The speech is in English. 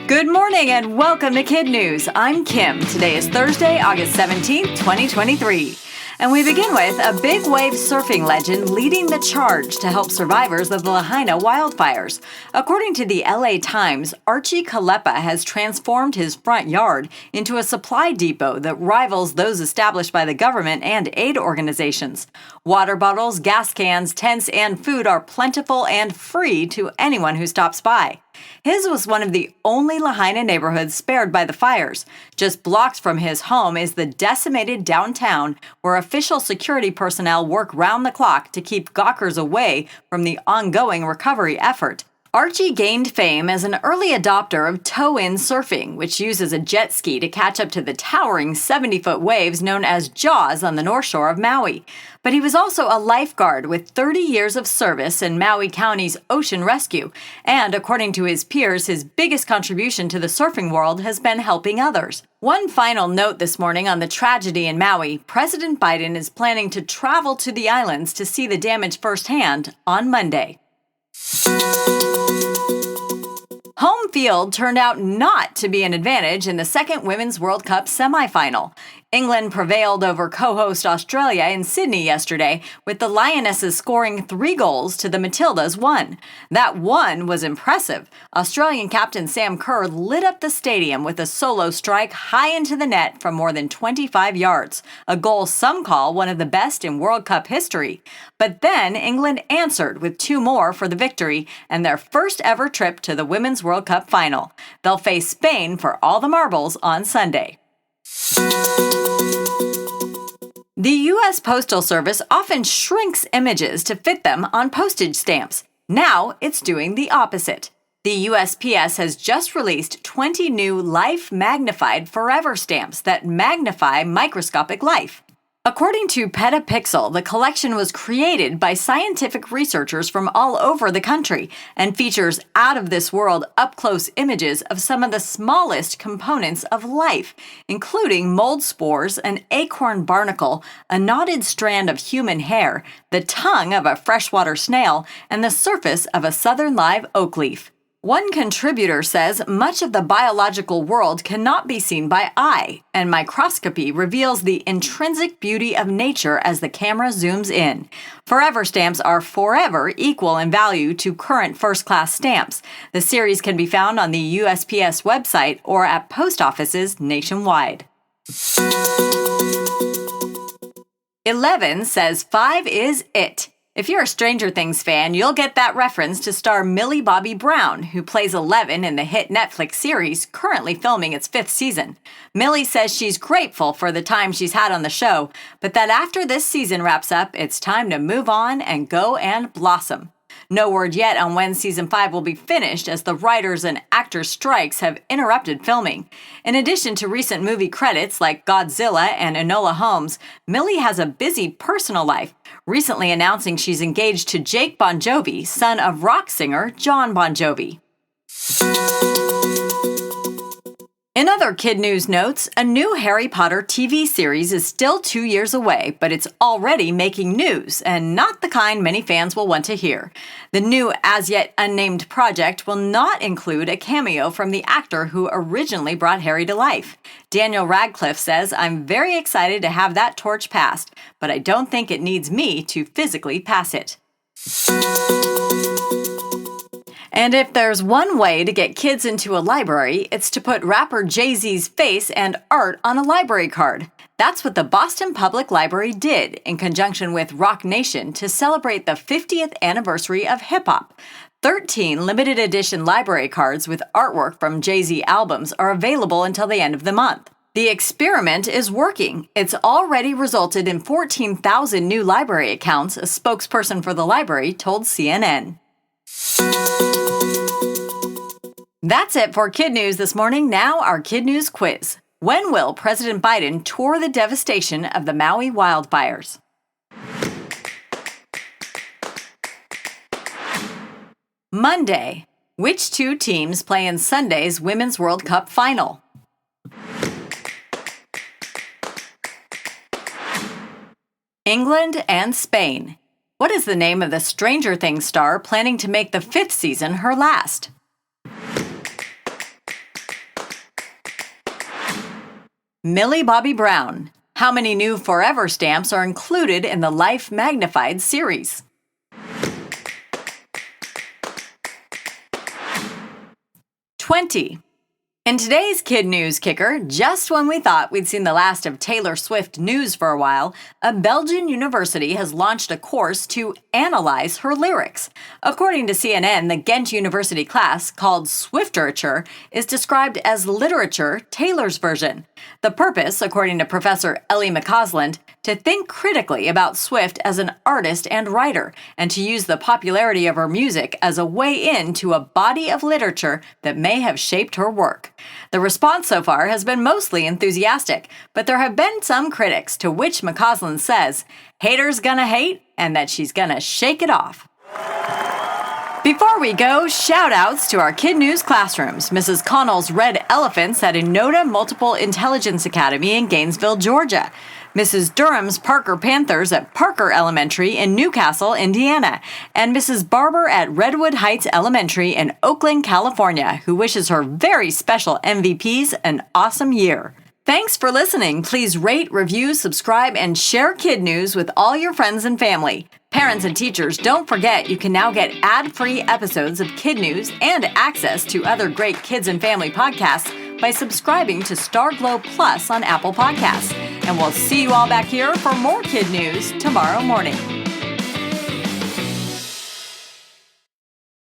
Good morning and welcome to KidNuz. I'm Kim. Today is Thursday, August 17th, 2023. And we begin with a big wave surfing legend leading the charge to help survivors of the Lahaina wildfires. According to the LA Times, Archie Kalepa has transformed his front yard into a supply depot that rivals those established by the government and aid organizations. Water bottles, gas cans, tents, and food are plentiful and free to anyone who stops by. His was one of the only Lahaina neighborhoods spared by the fires. Just blocks from his home is the decimated downtown, where official security personnel work round the clock to keep gawkers away from the ongoing recovery effort. Archie gained fame as an early adopter of tow-in surfing, which uses a jet ski to catch up to the towering 70-foot waves known as Jaws on the north shore of Maui. But he was also a lifeguard with 30 years of service in Maui County's ocean rescue, and according to his peers, his biggest contribution to the surfing world has been helping others. One final note this morning on the tragedy in Maui: President Biden is planning to travel to the islands to see the damage firsthand on Monday. Home field turned out not to be an advantage in the second Women's World Cup semifinal. England prevailed over co-host Australia in Sydney yesterday, with the Lionesses scoring 3 goals to the Matildas 1. That 1 was impressive. Australian captain Sam Kerr lit up the stadium with a solo strike high into the net from more than 25 yards, a goal some call one of the best in World Cup history. But then England answered with 2 more for the victory and their first ever trip to the Women's World Cup final. They'll face Spain for all the marbles on Sunday. The U.S. Postal Service often shrinks images to fit them on postage stamps. Now it's doing the opposite. The USPS has just released 20 new Life Magnified Forever stamps that magnify microscopic life. According to Petapixel, the collection was created by scientific researchers from all over the country and features out-of-this-world up-close images of some of the smallest components of life, including mold spores, an acorn barnacle, a knotted strand of human hair, the tongue of a freshwater snail, and the surface of a southern live oak leaf. One contributor says much of the biological world cannot be seen by eye, and microscopy reveals the intrinsic beauty of nature as the camera zooms in. Forever stamps are forever equal in value to current first-class stamps. The series can be found on the USPS website or at post offices nationwide. 11 says 5 is it. If you're a Stranger Things fan, you'll get that reference to star Millie Bobby Brown, who plays 11 in the hit Netflix series, currently filming its 5th season. Millie says she's grateful for the time she's had on the show, but that after this season wraps up, it's time to move on and go and blossom. No word yet on when Season 5 will be finished, as the writers and actors' strikes have interrupted filming. In addition to recent movie credits like Godzilla and Enola Holmes, Millie has a busy personal life, recently announcing she's engaged to Jake Bon Jovi, son of rock singer John Bon Jovi. In other KidNuz notes, a new Harry Potter TV series is still 2 years away, but it's already making news, and not the kind many fans will want to hear. The new, as-yet-unnamed project will not include a cameo from the actor who originally brought Harry to life. Daniel Radcliffe says, "I'm very excited to have that torch passed, but I don't think it needs me to physically pass it." And if there's one way to get kids into a library, it's to put rapper Jay-Z's face and art on a library card. That's what the Boston Public Library did in conjunction with Rock Nation to celebrate the 50th anniversary of hip-hop. 13 limited edition library cards with artwork from Jay-Z albums are available until the end of the month. The experiment is working. It's already resulted in 14,000 new library accounts, a spokesperson for the library told CNN. That's it for KidNuz this morning. Now our KidNuz quiz. When will President Biden tour the devastation of the Maui wildfires? Monday. Which 2 teams play in Sunday's Women's World Cup final? England and Spain. What is the name of the Stranger Things star planning to make the 5th season her last? Millie Bobby Brown. How many new Forever stamps are included in the Life Magnified series? $20. In today's Kid News Kicker, just when we thought we'd seen the last of Taylor Swift news for a while, a Belgian university has launched a course to analyze her lyrics. According to CNN, the Ghent University class, called Swifterature, is described as literature Taylor's version. The purpose, according to Professor Ellie McCausland, to think critically about Swift as an artist and writer, and to use the popularity of her music as a way into a body of literature that may have shaped her work. The response so far has been mostly enthusiastic, but there have been some critics, to which McCausland says, haters gonna hate, and that she's gonna shake it off. Before we go, shout-outs to our Kid News classrooms. Mrs. Connell's Red Elephants at Enoda Multiple Intelligence Academy in Gainesville, Georgia. Mrs. Durham's Parker Panthers at Parker Elementary in Newcastle, Indiana, and Mrs. Barber at Redwood Heights Elementary in Oakland, California, who wishes her very special MVPs an awesome year. Thanks for listening. Please rate, review, subscribe, and share Kid News with all your friends and family. Parents and teachers, don't forget you can now get ad-free episodes of Kid News and access to other great kids and family podcasts by subscribing to Starglow Plus on Apple Podcasts. And we'll see you all back here for more Kid News tomorrow morning.